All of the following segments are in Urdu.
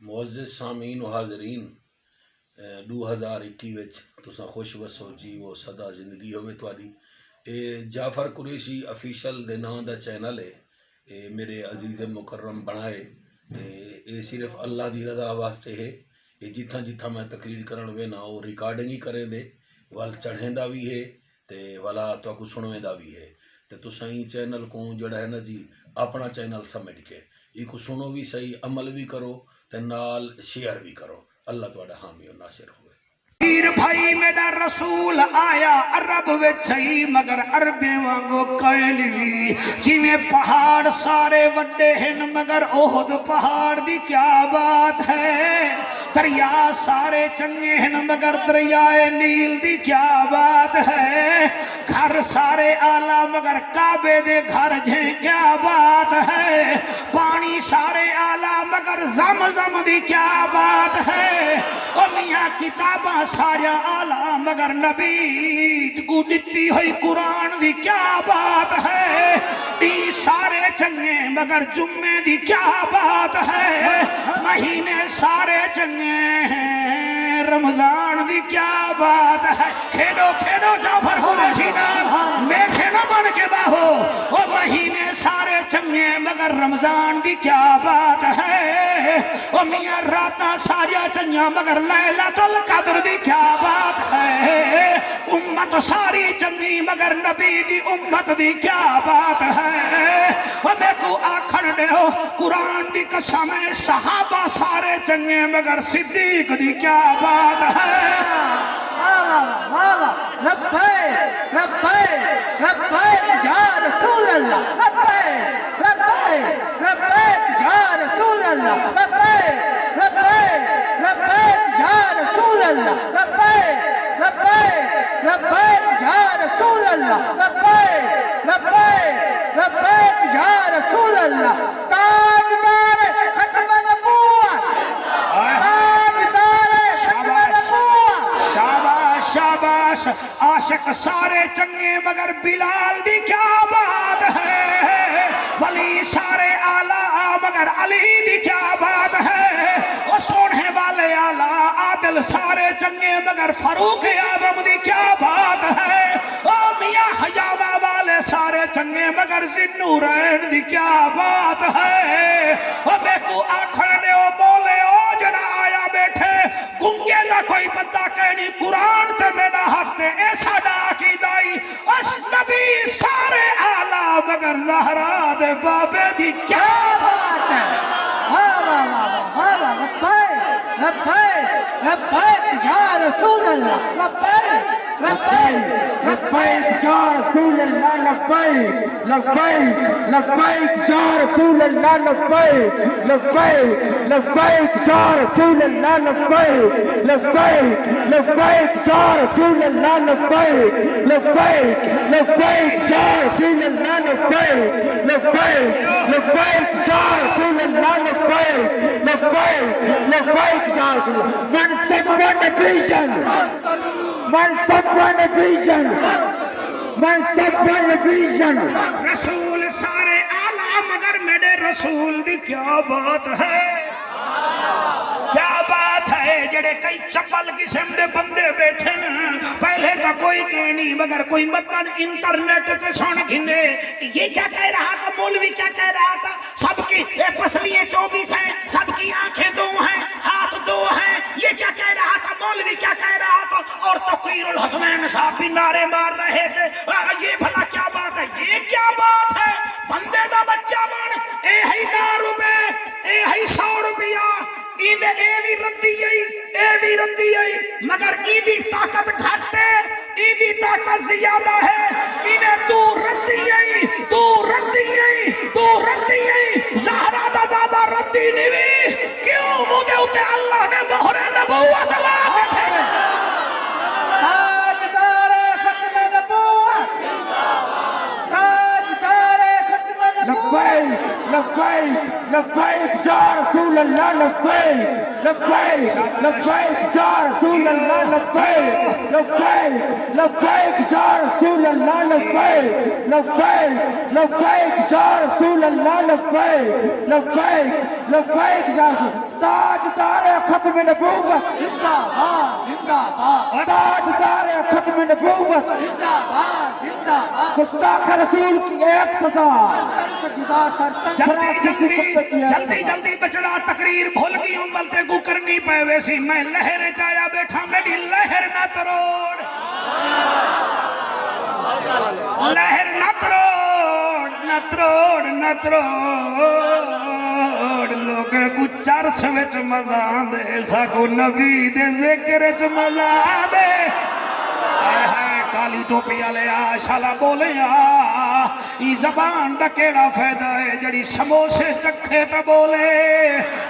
معزز سامعین و حاضرین 2021 وچ تساں خوش وسو جیو سدا زندگی ہوے تہاڈی۔ اے جعفر قریشی افیشل دے نام دا چینل ہے، اے میرے عزیز مکرم بنائے تے اے صرف اللہ دی رضا واسطے ہے۔ اے جتھاں جتھاں میں تقریر کرن وینا او ریکارڈنگ ہی کریں دے ول چڑھیندا بھی ہے تے والا تواکو سنویندا بھی ہے تے تساں ای چینل کو جڑا ہے نا جی اپنا چینل سمجھ کے ای کو سنو بھی صحیح، عمل بھی کرو تے نال شیئر بھی کرو۔ اللہ تہاڈا حامی و ناصر ہوئے۔ پیر بھائی میرا رسول آیا عرب وچھئی مگر عربیں وانگو قیلی جی میں پہاڑ سارے وڈے ہیں مگر احد پہاڑ دی کیا بات ہے، دریا سارے چنگے ہیں مگر دریائے نیل دی کیا بات ہے، گھر سارے آلہ مگر کعبے دے گھر جھیں کیا بات ہے، پانی سارے آلہ مگر زمزم دی کیا بات ہے، اور میاں کتاباں سارا آلہ مگر نبی کو دتی ہوئی قرآن دی کیا بات ہے، دی سارے چنگے مگر جمعے دی کیا بات ہے، مہینے سارے چنگے ہیں رمضان دی کیا بات ہے، کھیلو کھیلو جعفر قریشی نام میں سے نہ بن کے باہو، او مہینے سارے چنگے مگر رمضان دی کیا بات ہے، او میاں راتاں ساریا چنگیاں مگر لیلۃ القدر دی کیا بات ہے، امت ساری چنگی مگر نبی دی امت دی کیا بات ہے، او میں کو آکھن دے ہو قرآن دی قسم صحابہ سارے چنگے مگر صدیق دی کیا بات ہے۔ لبیک لبیک لبیک یا رسول اللہ، لبیک لبیک لبیک یا رسول اللہ، لبیک لبیک لبیک یا رسول اللہ، لبیک لبیک لبیک یا رسول اللہ، لبیک لبیک لبیک یا رسول اللہ، تاجدار ختم نبوت، تاجدار ختم نبوت، شاباش شاباش، عاشق سارے چنگے مگر بلال دی کیا بات ہے، ولی سارے آلہ مگر علی دی کیا بات ہے، وہ سونے والے آلہ عادل سارے چنگے مگر فاروق اعظم دی کیا بات ہے، او میاں حجابہ والے سارے چنگے مگر ذوالنورین دی کیا بات ہے، او میں کو آکھن دے او بولے او جنا آیا بیٹھے گنگے دا کوئی بندہ کہنی قرآن تے میرا حق تے اے ساڈا عقیدائی اس نبی سارے آلہ مگر زہرا دے بابے دی کیا بات ہے۔ لبیک لبیک لبیک یا رسول اللہ، لبیک لبیک لبیک یا رسول اللہ، لبیک لبیک لبیک یا رسول اللہ، لبیک لبیک لبیک یا رسول اللہ، لبیک لبیک لبیک یا رسول اللہ، لبیک لبیک لبیک یا رسول اللہ، لبیک لبیک لبیک یا رسول اللہ، لبیک لبیک لبیک یا رسول اللہ۔ من someone a vision, من someone a vision, من someone a vision۔ رسول سارے آلہ مگر میرے رسول دی کیا بات ہے، کیا بات ہے، جڑے کئی چپل قسم دے بندے بیٹھے ہیں، پہلے کا کوئی کہنی مگر کوئی مطلب انٹرنیٹ تے سن گھنے یہ کیا کہہ رہا تھا، مولوی کیا کہہ رہا تھا، سب کی پسلیاں 24 ہیں، سب کی آنکھیں 2 ہیں، ہاتھ 2 ہیں، یہ کیا کہہ رہا تھا، مولوی کیا کہہ رہا تھا، اور تقویر الحسنین صاحب بھی نعرے مار رہے تھے، یہ بھلا کیا بات ہے، یہ کیا بات ہے، بندے دا بچہ بن اے ہی 9 روپے اے ہی 100 روپیہ ایدے اے بھی رندی آئی مگر ایدی طاقت گھٹے ایدی طاقت زیادہ ہے، انہیں تو رندی آئی زہرہ دا بابا رندی نہیں، کیوں مجھے اتے اللہ نے مہر نبوت لا کے تھے۔ تاجدار ختم نبوت، تاجدار ختم نبوت، لبیک لبیک لبیک یا رسول اللہ لبیک لبیک لبیک یا رسول اللہ لبیک لبیک لبیک یا رسول اللہ لبیک لبیک لبیک یا رسول اللہ لبیک لبیک لبیک یا رسول تاجدار ختم نبوت زندہ باد زندہ باد تاجدار ختم نبوت زندہ باد زندہ باد گستاخ رسول کی ایک سزا تن کو جدا سر تن جلدی جلدی بچڑا تقریر بھول گئی ہوں بلتے کو کرنی پہ ویسی میں لہر چایا بیٹھا میری لہر نہ تروڑ لہر نہ تروڑ نہ تروڑ نہ تروڑ لوگ کو چرس وچ مزہ دے ساکو نبی دے ذکر وچ مزہ دے آئے ہائے کالی ٹوپی والے آ شالا بولے آ ای زبان دا کیڑا فائدہ ہے جڑی سموسے چکھے تے بولے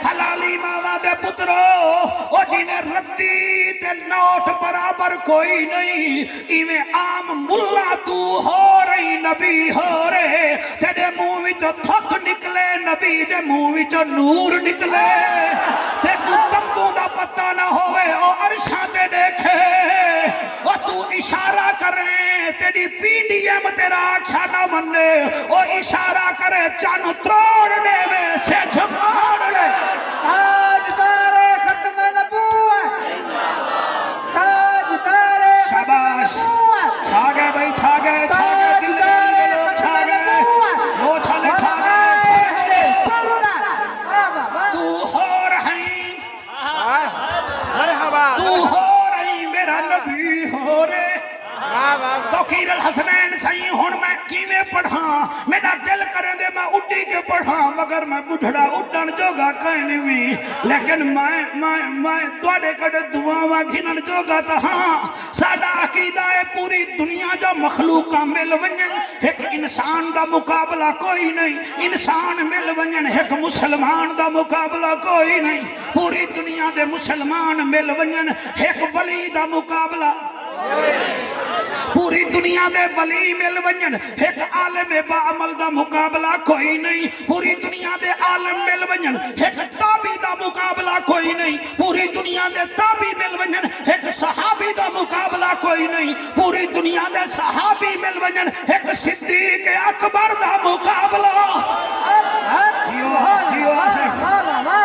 حلالی ماوا دے پترو او جیویں ردی تے نوٹ برابر کوئی نہیں ایویں عام ملا تو ہو رہی نبی ہو رہے تیرے منہ وچوں تھک نکلے نبی دے منہ وچوں نور نکلے تے کو تمبو دا پتہ نہ ہوئے او عرشاں تے دیکھے او تو اشارہ کرے تیری پی ڈی ایم تیرا آکھا نہ مننے او اشارہ کرے چانو تروڑنے میں سے جھکاڑنے تاجدار ختم نبوت تاجدار شاباش چھا گئے بھائی چھا گئے دل دے لوگ چھا گئے وہ چھلے چھا گئے تو ہو رہی میرا نبی ہو رہے توقیر الحسنین سہی ہون میں کیویں پڑھاں میرا دل کریں دے میں اڈی کے پڑھاں مگر میں بڑھڑا اڈن جوگا کہیں بھی لیکن میں توڑے کڑے دعاواں گھنن جوگا تا ہاں ساڈا عقیدہ ہے پوری دنیا جو مخلوقاں مل ونجن ایک انسان دا مقابلہ کوئی نہیں انسان مل ونجن ایک مسلمان دا مقابلہ کوئی نہیں پوری دنیا دے مسلمان مل ونجن ایک ولی دا مقابلہ پوری دنیا دے ولی مل ونجن ایک عالم با عمل دا مقابلہ کوئی نہیں پوری دنیا دے عالم مل ونجن ایک تابی دا مقابلہ کوئی نہیں پوری دنیا دے تابی مل ونجن ایک صحابی دا مقابلہ کوئی نہیں پوری دنیا دے صحابی مل ونجن ایک صدیق اکبر دا مقابلہ جیو آصف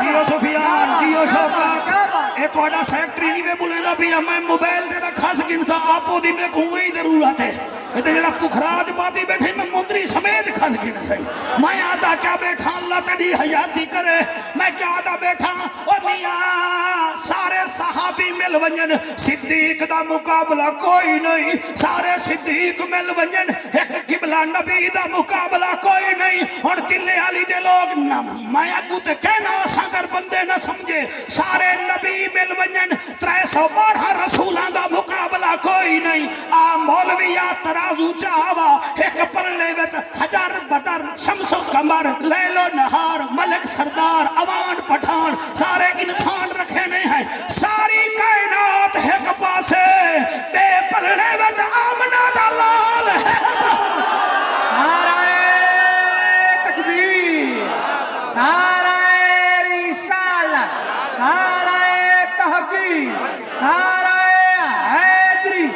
جیو سفیان جیو شوکت ایک وڈا سیکٹری نہیں میں بولے دا بھی میں موبائل دے رکھا سکن سا آپو دی میں کھوئے ہی ضرورت ہے تے جڑا پخراج باتی بیٹھے میں مندری سمیت کھا سکن سہی میں آدھا کیا بیٹھا اللہ تیری حیاتی کرے میں کیا آدھا بیٹھا او میاں سارے صحابی مل ونجن صدیق دا مقابلہ کوئی نہیں سارے صدیق مل ونجن ایک قبلہ نبی دا مقابلہ کوئی نہیں اور دلے علی دے لوگ میں اگو تے کہنا ساگر بندے نہ سمجھے سارے نبی مل ونجن 312 رسولان دا مقابلہ کوئی نہیں آ مولویہ ترازو چاہوا ایک پرلے وچ حجر بدر شمس و قمر لیل و نہار ملک سردار اوان پٹھان سارے انسان رکھے نہیں ہیں ساری کائنات ایک پاسے بے پرلے وچ آمنہ دا لال ہے نعرہ تکبیر نعرہ رسالت نعرہ تحقیق نعرہ حیدری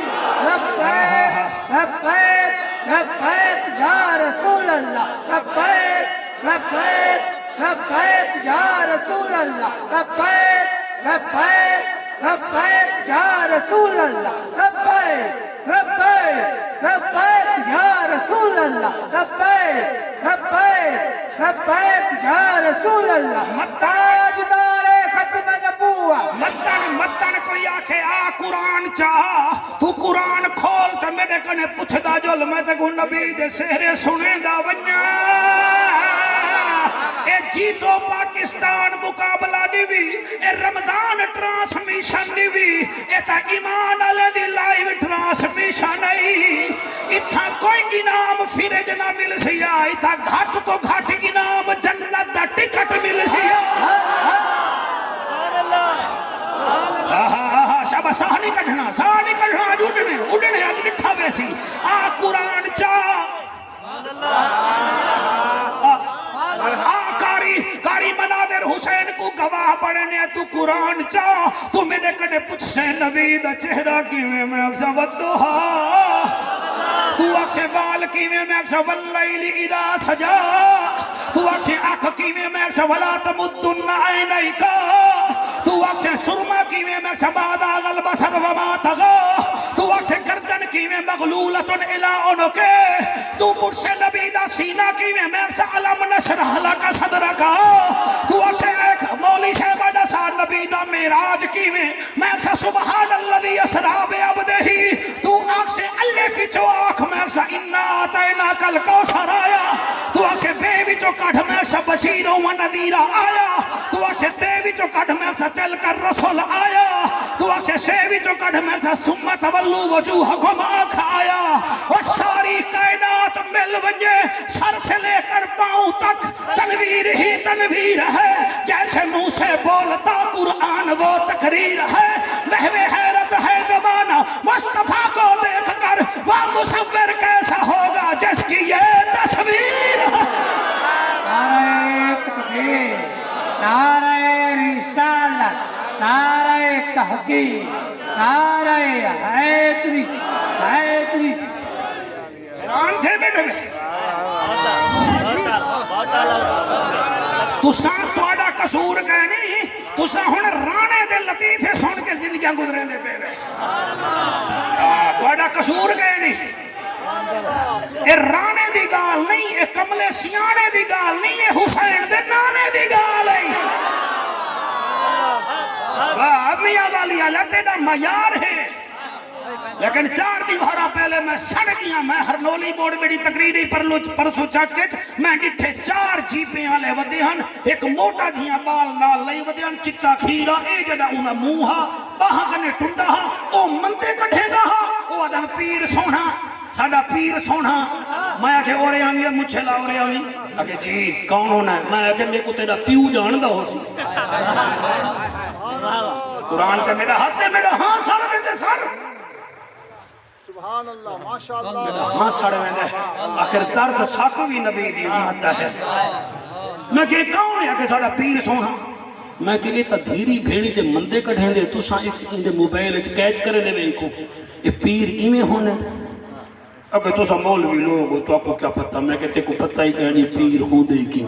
لبیک لبیک لبیک یا رسول اللہ لبیک لبیک لبیک یا رسول اللہ لبیک لبیک لبیک یا رسول اللہ لبیک لبیک لبیک یا رسول اللہ لبیک لبیک لبیک یا رسول اللہ تاجدار ختم نبوت متن کوئی آکھے آ قرآن چاہ تو قرآن کھول تے میرے کنے پوچھدا جل میں تے کو نبی دے سہرے سنے دا ونجا اے جیتو پاکستان مقابلہ دیوی اے رمضان ٹرانسمیشن دیوی اے تا ایمان علی دی لائیو ٹرانسمیشن نہیں اتھا کوئی انعام فریج نہ مل سیا اتھا گھٹ تو گھٹ انعام جنت دا ٹکٹ مل سیا شابہ ساہ نہیں کڑھنا آج اڑنے آج نٹھا ویسی آ قرآن چاہ آ تو گواہ بڑھنے تو قرآن چاہ تو میرے کنے پوچھ سے نبی دا چہرہ کیویں میں اکسا ودوہا تو اکسے وال کیویں میں اکسا واللیل اذا سجا تو اکسے آنکھ کیویں میں اکسا ولا تمدن عینیکا تو اکسے سرما کیویں میں اکسا بادا غلب سر وما تغا تو اکسے گردن کیویں مغلولتن الہ انکے تو مجھ سے نبی دا سینہ کیویں میں اکسا علم نشرح لکا صدرکا تو اکسے ایک مولی شہبہ دا سا نبی دا میراج کیویں میں اکسا سبحان اللذی اسرا بے عبدہی تو اکسے اللہ فی چو آنکھ میں اکسا انا آتائنا کل کوثر آیا تو اکسے بے وچو کڑھ میں اکسا بشیر و نذیر آیا تو اکسے تے وچو کڑھ میں اکسا تل کر رسول آیا تو اکسے سے وچو کڑھ میں اکسا سمت ولو وجوہکم آنکھ آیا اور ساری کائنات مل ونجے سر سے لے کر پاؤں تک تنویر ہی تنویر ہے جیسے منہ سے بولتا قرآن وہ تقریر ہے محو حیرت ہے زمانہ مصطفیٰ کو دیکھ کر وہ مصور کیسا ہوگا جس کی یہ تصویر ہے نعرہ تکبیر، نعرہ رسالت، نعرہ تحقیق، نعرہ حیدری، حیدری حیران تھے بیٹے میں تساں تھوڑا قصور کہنی تساں ہن رانے دے لطیفے سن کے زندگیاں گزرے دے پے وے تھوڑا قصور کہنی اے رانے دی گال نہیں اے کملے سیانے دی گال نہیں اے حسین دے نانے دی گال ہے واہ میاں والی اللہ تیرا معیار ہے لیکن 4 دیوارہ پہلے میں سڑ گیا میں ہرنولی موڑ میری تقریری پرسو چاچ کے میں ڈٹھے 4 جیپیں آلے ودے ہن ایک موٹا جیاں بال نال لئی ودے ہن چٹا کھیرا اے جڑا انہا موہا باہاں کنے ٹنڈا ہا او مندے کٹھے گا ہا او ادن پیر سونا ساڑا پیر سونا میں آکے اورے آمی مجھے لا اورے آمی آکے جی کون ہونا ہے میں آکے میں کو تیرا پیو جان دا ہو سی قرآن تے میرا ہاتھ تے میرا ہاں ساڑا میں دے سر سبحان اللہ ماشاءاللہ ہاں ساڑے میں دے آخر درد ساکو بھی نبی دی امت ہے میں کہ کون ہے کہ ساڑا پیر سونا میں کہ یہ تا دھیری بھیڑی دے مندے کٹھیں دے تو ساں ایک دے موبائل اچھ کیچ کرے دے وے کو یہ پیر ایمیں ہونے اگر تو سا مولوی لوگ ہو تو آپ کو کیا پتہ میں کہتے کو پتہ ہی کہنی پیر ہوں دے کی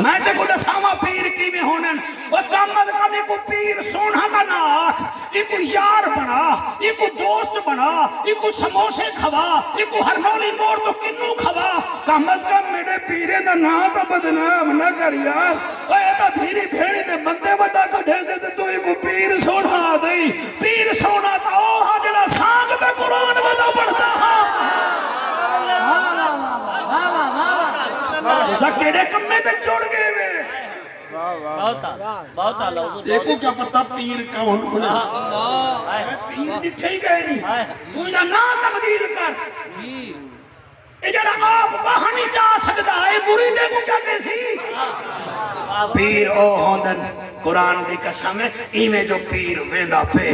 میں تے کو دساما پیر کی میں ہونے وہ کامد کمی کو پیر سونا کا ناک یہ کو یار بنا یہ کو دوست بنا یہ کو سموسے کھوا یہ کو ہر مولی موڑ تو کنو کھوا کامد کم میرے پیرے دا نا کا بدنام نہ کر یار اے تا دھیری بھیڑی دے بندے بدا کو ڈھیل دے تو یہ کو پیر سونا دئی پیر سونا تا او ہاں جڑا سانگ تے قرآن بدا پڑھتا ہاں اسا کیڑے کمے تے جوڑ گئے وے دیکھو کیا پتہ پیر کون ہونا پیر نٹھے ہی گئے نہیں کوئی نہ تبدیل کر اے جڑا آپ باہر نہیں چاہ سکتا ہے مریدے کو کیا کیسی پیر او ہوندن قرآن دی قسم ہے ایویں جو پیر ویندا پے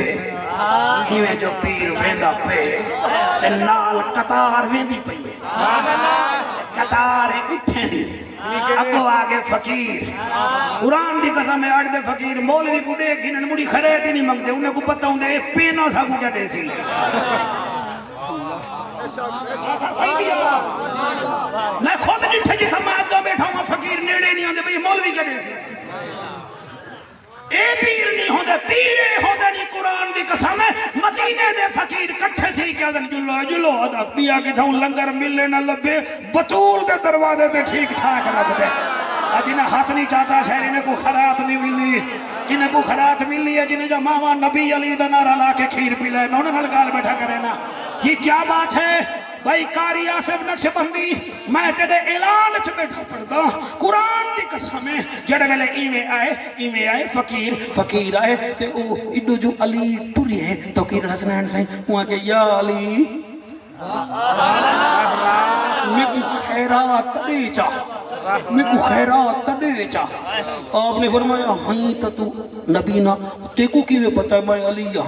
ایویں جو پیر ویندا پے تے نال قطار ویندی پئی ہے قطار اٹھیں دی اگو آگے فقیر قرآن دی قسم ہے اڑ دے فقیر مولوی کو دے گھنن مڑی خرید ہی نہیں منگتے انہیں کو پتہ ہوں دے پینا سا کو کیا دے سی میں خود نٹھے جی تھا میں آدھا بیٹھا ہوں فقیر نیڑے نہیں آندے بھئی مولوی کیا دے سی اے پیر نہیں ہوندے پیرے ہوندے نہیں قرآن دی قسم ہے مدینے دے فقیر کٹھے تھی کیا دن جلو ادا پیا کی تھا لنگر ملے نہ لبے بطول دے دروازے تے ٹھیک ٹھاک رکھ دے جنہیں ہاتھ نہیں چاہتا شہر انہیں کو خرات نہیں ملی انہیں کو خرات ملی ہے جنہیں جو ماما نبی علی دا نعرہ لا کے کھیر پی لے انہوں نے نلگال بیٹھا کرے نا یہ کیا بات ہے بھائی کاری آصف نقش بندی میں تیرے اعلان چ بیٹھا پڑھتا قرآن دی قسم ہے جڑے ویلے ایویں آئے فقیر آئے تے او ایڈو جو علی ٹری ہے تو کیر حسنین سائیں وہاں کہ یا علی میں کو خیرات دے چاہ میں کو خیرات دے چاہ آپ نے فرمایا ہاں تو نبی نا تے کو کیویں پتہ ہے میں علی ہاں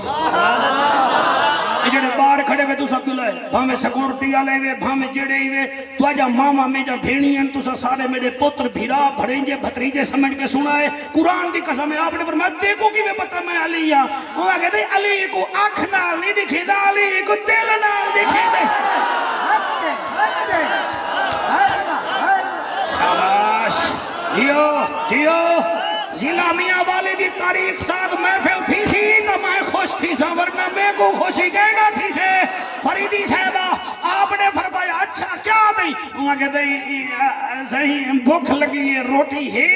یہ جڑے باہر کھڑے ہوئے تو سب لائے بھامے سیکورٹی والے وے بھامے جڑے ہی وے تو آجا ماما میجا بھیڑی ہیں تو سارے میرے پتر بھیرا بھڑینجے بھتریجے سمجھ کے سنا ہے قرآن دی قسم ہے آپ نے فرمایا دیکھو کہ میں پتہ میں علی ہاں وہ کہتے ہیں علی کو آنکھ نال نہیں دکھی دا علی کو دل نال دکھی دے شاباش جیو جیو ضلع میاں والے دی تاریخ ساتھ محفل تھی سی تو میں خوش تھی سا ورنہ میں کو خوشی کہنا تھی سے فریدی صاحبہ آپ نے فرمایا اچھا کیا دیں وہاں کہتے ہیں صحیح بھوک لگی ہے روٹی ہے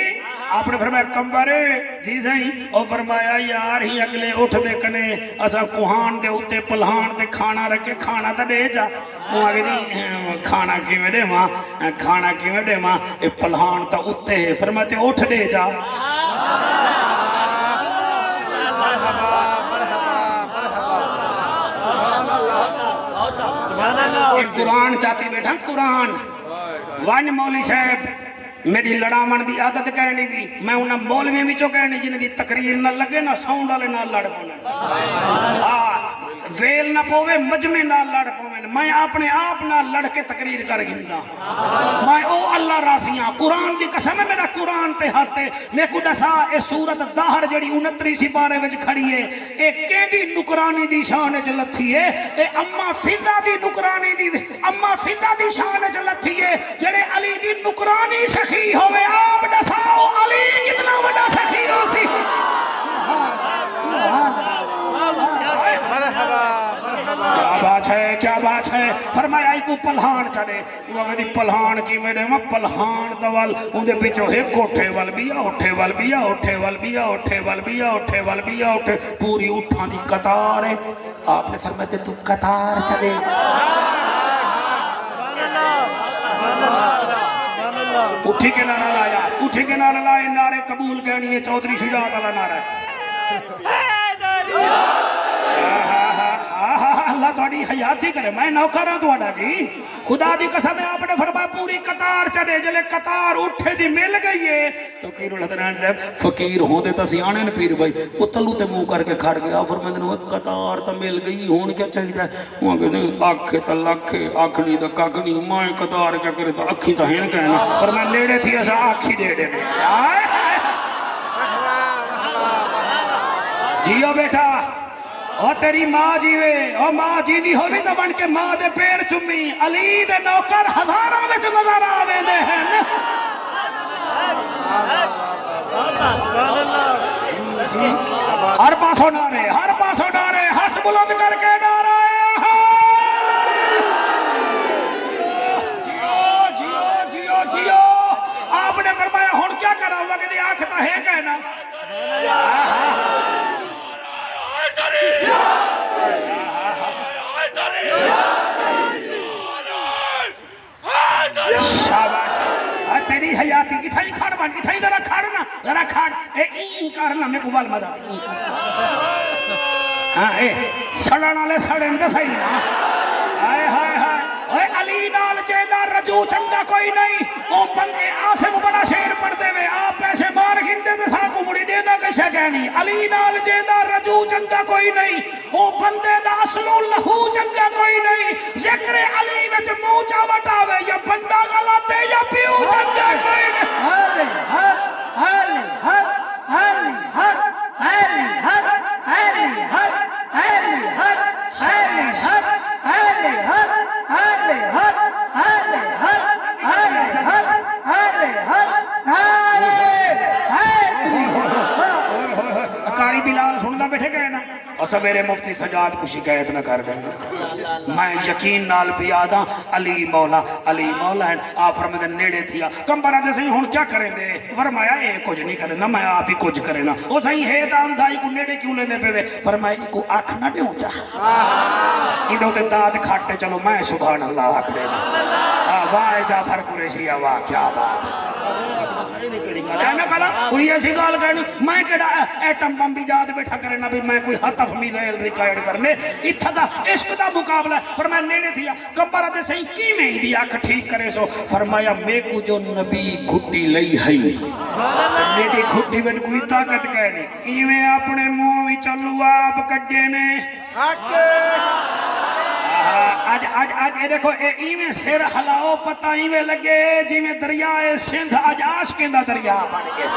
آپ نے فرمایا کمبرے جی صحیح اور فرمایا یار ہی اگلے اٹھ دے کنے اسا کوہان دے اتے پلہان دے کھانا رکھے کھانا تا دے جا وہاں کہتے کھانا کیویں دے ماں کھانا کیویں دے ماں اے پلہان تا اتے ہے فرماتے اٹھ دے جا قرآن چاہتی بیٹھا قرآن وان مولی صاحب میری لڑامن دی عادت کہنی بھی میں انہاں مولوی بھی چو کہنی جنہیں دی تقریر نہ لگے نہ ساؤنڈ والے نہ لڑ پونے ویل نہ پوے مجمع نہ لڑ پوے میں اپنے آپ نہ لڑ کے تقریر کر گھندا میں او اللہ راسیاں قرآن دی قسم ہے میرا قرآن تے ہاتھے میں کو دسا اے سورت دہر جڑی 29 سپارے وچ کھڑی ہے اے کیندی نکرانی دی شان وچ لتھی ہے اے اما فضا دی نکرانی دی اما فضا دی شان وچ لتھی ہے جڑے علی دی نکرانی سخی ہوے آپ دساؤ علی کتنا بڑا سخی ہو سی کیا بات ہے کیا بات ہے فرمایا کو پلہان چڑے وہ کہتی پلہان کی میرے میں پلہان دوال اندھے پیچھو ایک اٹھے وال بیا اٹھے وال بیا اٹھے وال بیا اٹھے وال بیا اٹھے وال بیا اٹھے پوری اٹھان دی قطار ہے آپ نے فرمایا تو قطار چڑے اٹھی کے نعرہ لایا اٹھی کے نعرہ لائے نعرے قبول کہنی ہے چودھری شجاعت والا نعرہ اللہ تھوڑی حیاتی کرے میں نوکر ہوں تھوڑا جی خدا دی قسم ہے آپ نے فرمایا پوری قطار چڑھے جلے قطار اٹھے دی مل گئی ہے تو کیر الحضران صاحب فقیر ہوں دے تسیانے نے پیر بھائی وہ تلو تے منہ کر کے کھڑ گیا فرمایا وہ قطار تا مل گئی ہون کیا چاہیے وہ کہتے ہیں آنکھے تا لکھے آنکھنی تا کاکنی مائیں قطار کیا کرے تا اکھی تا ہین کہنا فرمایا لیڑے تھی ایسا آنکھی دے دے جیو بیٹا او تیری ماں جیوے او ماں جی دی ہوئی تو بن کے ماں دے پیر چمی علی دے نوکر ہزاراں وچ نظر آوے دے ہیں ہر پاسوں نعرے ہاتھ بلند کر کے نعرہ جیو جیو جیو جیو آپ نے فرمایا ہن کیا کرا ہوا کہ آنکھ تا ہے کہنا شاباش تیری حیاتی اتھائی کھاڑ بان اتھائی ذرا کھاڑ اے این کارنا میں کو والمدہ ہاں اے سڑانا لے سڑیں دے صحیح نا آئے ہائے ہائے اے علی نال جیدہ رجو چندہ کوئی نہیں او بندے آسم بڑا شیر پڑھ دے وے آپ پیسے مار گھندے دے ساں کو مڑی دے دا کشہ کہنی علی نال جیدہ رجو چندہ کوئی نہیں او بندے دا اصلو لہو چندہ کوئی نہیں ذکر علی وچ موچا وٹاوے یا بندہ غلطے یا پیو چندہ کوئی نہیں علی حق علی حق علی حق علی حق علی حق علی حق علی حق علی حق علی حق علی حق علی حق علی حق کاری بلال سندا بیٹھے گئے نا اور سویرے مفتی سجاد کو شکایت نہ کر دیں میں یقین نال پیادا علی مولا ہے آپ فرمائے نیڑے تھیا کم برا دے سہی ہون کیا کریں دے فرمایا اے کچھ نہیں کرنا میں آپ ہی کچھ کرے نا وہ صحیح ہے دام دھائی کو نیڑے کیوں لے دے پہ وے فرمایا کو آنکھ نہ دے اونچا ادھو تے داد کھاٹے چلو میں سبحان اللہ آنکھ دینا واہ جعفر قریشی واہ کیا بات ہے کوئی ایسی گال کرنی میں کہڑا ایٹم بم بھی یاد بیٹھا کرنا بھی میں کوئی حتف میدائل ریکارڈ کرنے اتھا دا عشق دا مقابلہ فرمایا نینے تھیا کمبرہ دے صحیح کی میں ہی دیا ٹھیک کرے سو فرمایا میں کو جو نبی گھٹی لئی ہے میری گھٹی میں کوئی طاقت کہنی ایویں اپنے منہ بھی چلو آپ کڈے نے اج اے دیکھو اے ایویں سر ہلاؤ پتہ ایویں لگے جویں دریائے سندھ اج عاشقیں دا دریا بن گیا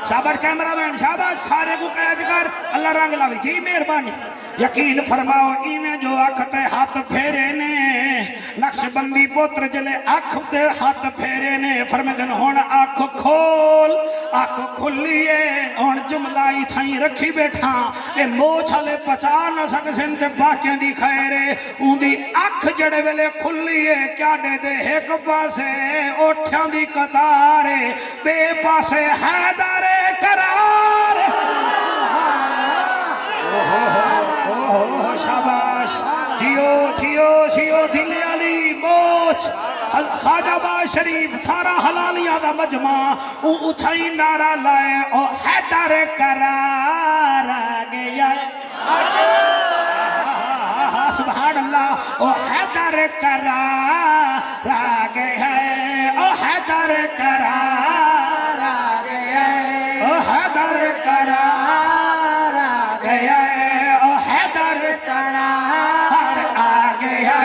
شاباش کیمرہ مین شاباش سارے کو قید کر اللہ رنگ لاوی جی مہربانی یقین فرماؤ ایویں جو اکھ تے ہاتھ پھیرے نے نقش بندی پوتر جلے اکھ تے ہاتھ پھیرے نے فرمیندن ہن اکھ کھول اکھ کھلیے ہن جملہ ہی تھائیں رکھی بیٹھا اے موچھ والے پچا نہ سکسن تے باقیاں دی خیر اوندی اکھ جڑے ویلے کھلیے کیا دے دے ایک پاسے اوٹھیاں دی قطار بے پاسے حیدر قرار شاباش جیو جیو جیو دل علی موچ خواجہ باز شریف سارا حلالیاں دا مجمع اتھائی نعرہ لائے او حیدر قرار آگیا سبحان اللہ او حیدر قرار آگیا او حیدر قرار آگیا او حیدر قرار آگیا او حیدر قرار آگیا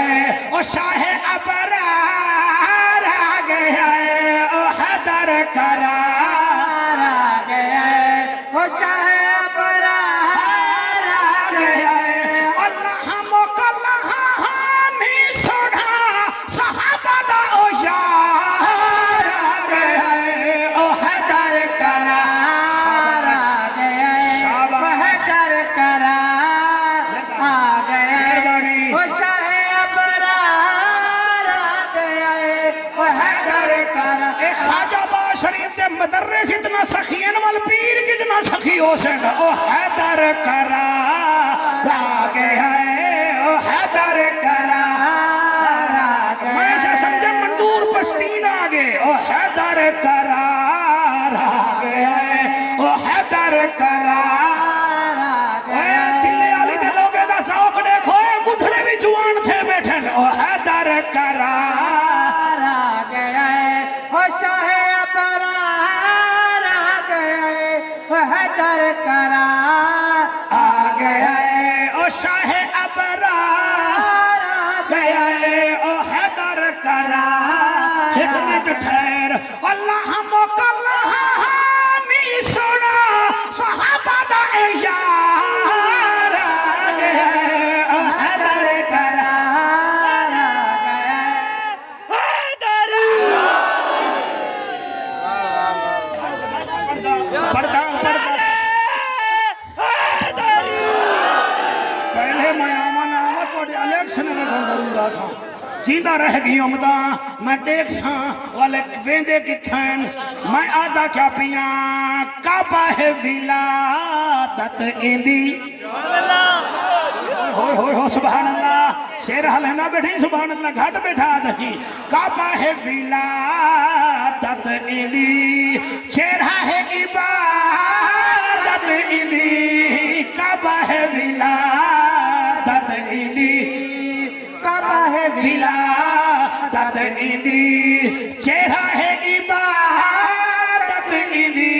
او شاہ ابرار آگیا او حیدر قرار آگیا او شاہ ابرار آگیا اللہ مکلہ ہمی سڑھا صحابہ دا او یار آگیا او حیدر قرار آگیا او حیدر قرار آگیا او شاہ ابرار آگیا او حیدر قرار اے خواجہ باز شریف دے مدرس اتنا سخین وال پیر کتنا سخی ہو سکتا او حیدر قرار آگیا او حیدر قرار آگیا میں سے سمجھے مندور پشتین آگے او حیدر قرار آگیا او حیدر قرار آگیا دل علی دے لوگے دا ذوق دیکھو مدھڑے بھی جوان تھے بیٹھے او حیدر قرار آگیا او شاہ ابرار آگیا او حیدر قرار آگیا او شاہ ابرار آگیا او حیدر قرار ایک منٹ ٹھہر اللہ مکلہ ہمی سنا صحابہ دا اے یار آگیا او حیدر قرار آگیا حیدر پڑھتا پہلے میں آمن آمد پڑھے الیکشن میں ضرور آتا سیدھا رہ گئی امدہ میں دیکھ ساں والے ویندے کی تھین میں آدھا کیا پیاں کعبہ ہے ولادت اندی ہو سبحان اللہ شیر حلینا بیٹھیں سبحان اللہ گھٹ بیٹھا دہیں کعبہ ہے ولادت اندی چہرہ ہے عبادت اندی کعبہ ہے ولادت اندی کعبہ ہے ولادت اندی چہرہ ہے عبادت اندی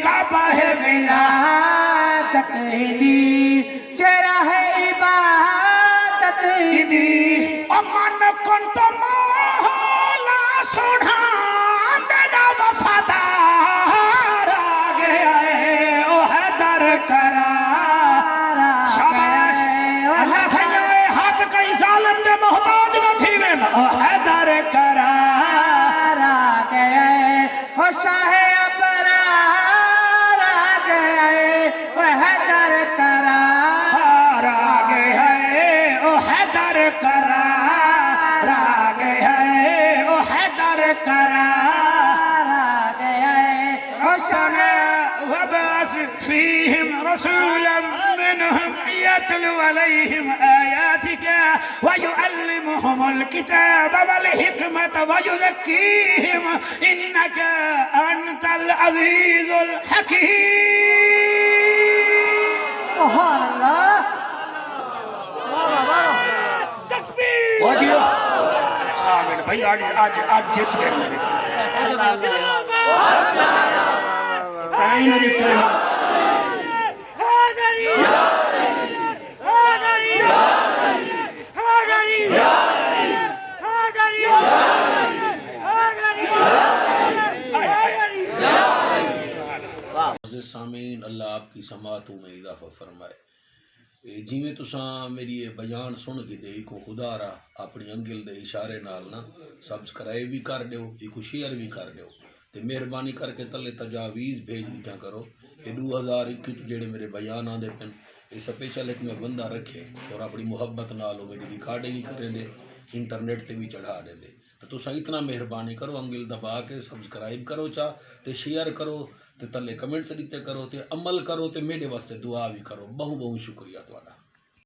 کعبہ ہے ولادت اندی چہرہ ہے عبادت اندی امن کن تو مولا سڑھا میرا وفادار آگیا ہے او حیدر قرار شاباش اللہ سیائے حق کئی ظالم دے محتاج نہ تھی میں او حیدر قرار آگیا ہے او شاہ ابرار آگیا ہے او حیدر قرار آگیا ہے او حیدر قرار آگیا ہے او حیدر قرار آگیا ہے او شاہ وبعث فيهم رسولا منهم يتلو عليهم آياتك ويعلمهم الكتاب والحكمة ويزكيهم إنك أنت العزيز الحكيم سبحان الله تکبیر واجیو شامل بھائی آج جیت گئے آئین جیت گئے معزز سامعین، اللہ آپ کی سماعتوں میں اضافہ فرمائے۔ جیویں تساں میری یہ بیان سن کے دے کو خدا را اپنی انگل دے اشارے نال نا سبسکرائب بھی کر دیو، ایک شیئر بھی کر دیو، تے مہربانی کر کے تلے تجاویز بھیج دیتا کرو کہ 2021 جڑے میرے بیان آندے پن یہ سپیشل ایک میں بندہ رکھے اور اپنی محبت نال میری ریکارڈنگ کریں دے، انٹرنیٹ تے بھی چڑھا دیں دے۔ تو تساں اتنا مہربانی کرو، انگل دبا کے سبسکرائب کرو چا تے شیئر کرو تے تلے کمنٹس دیتے کرو تے عمل کرو تے میرے واسطے دعا بھی کرو۔ بہت بہت شکریہ تہاڈا۔